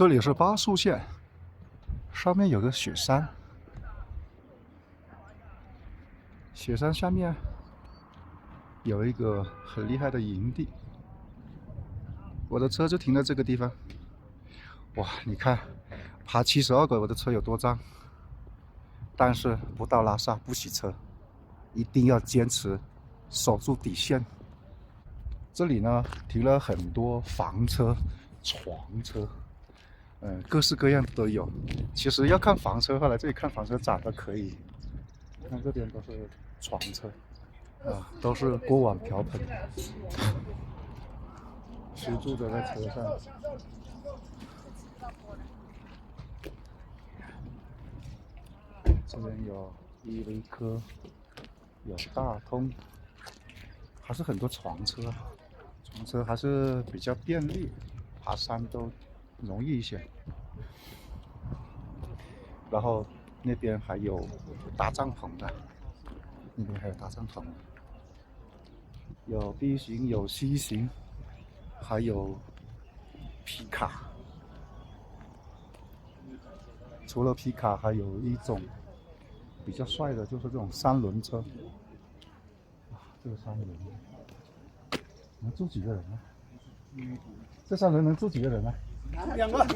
这里是巴蜀县，上面有个雪山，雪山下面有一个很厉害的营地。我的车就停在这个地方。哇，你看，爬72轨，我的车有多脏！但是不到拉萨不洗车，一定要坚持守住底线。这里呢停了很多房车、床车，各式各样的都有。其实要看房车的话，来这里看房车展的可以。看这边都是床车，都是锅碗瓢盆，居住的在车上。这边有依维柯，有大通，还是很多床车，床车还是比较便利，爬山都容易一些。然后那边还有搭帐篷的，那边还有搭帐篷的，有 B 型，有 C 型，还有皮卡。除了皮卡，还有一种比较帅的，就是这种三轮车。这个三轮能住几个人呢？这三轮能住几个人呢？两个，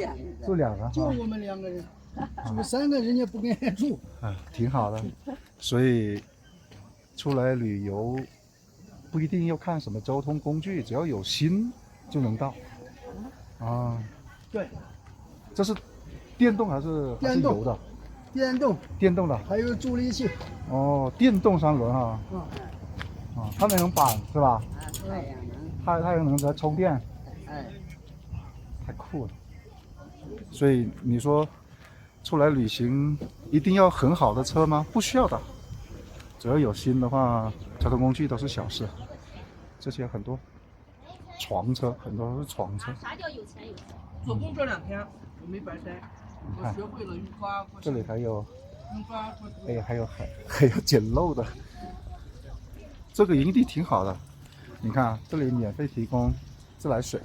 住两个，就我们两个人，住3个人家不愿意住。挺好的。所以出来旅游不一定要看什么交通工具，只要有心就能到。对，这是电动还是油的？电动的，还有助力器。哦，电动三轮啊。太阳能板是吧？太阳能在充电。太酷了。所以你说出来旅行一定要很好的车吗？不需要的，只要有心的话，交通工具都是小事。这些很多床车，很多都是床车。啥叫有钱有钱？做工这2天我没白塞，我学会了用刮。这里还有，用刮。还有捡漏的。这个营地挺好的，你看这里免费提供自来水。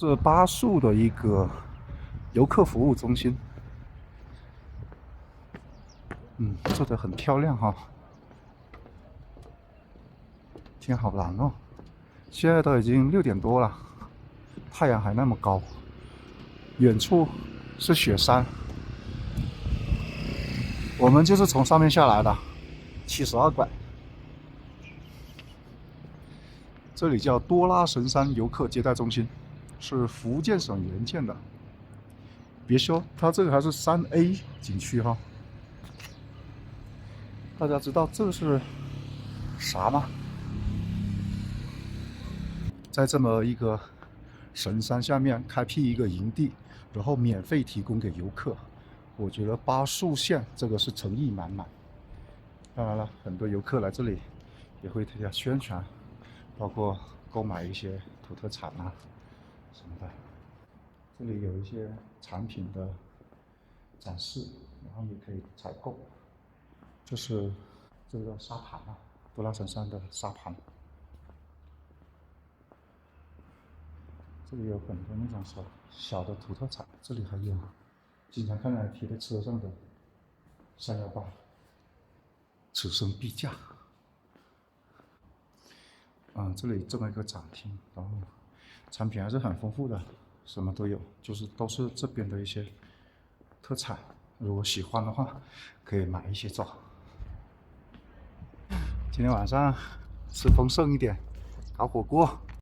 是巴蜀的一个游客服务中心。做得很漂亮哈。天好蓝哦，现在都已经6点多了，太阳还那么高，远处是雪山。我们就是从上面下来的，72拐。这里叫多拉神山游客接待中心，是福建省援建的。别说它这个还是3A 景区哈。大家知道这是啥吗？在这么一个神山下面开辟一个营地，然后免费提供给游客，我觉得巴蜀县这个是诚意满满。当然了，很多游客来这里也会替他宣传，包括购买一些土特产什么的。这里有一些产品的展示，然后也可以采购。这个沙盘多拉神山的沙盘。这里有很多那种小的土特产，这里还有经常看到贴在车上的318，此生必驾。这里这么一个展厅，然后产品还是很丰富的，什么都有，都是这边的一些特产。如果喜欢的话，可以买一些走。今天晚上吃丰盛一点，搞火锅。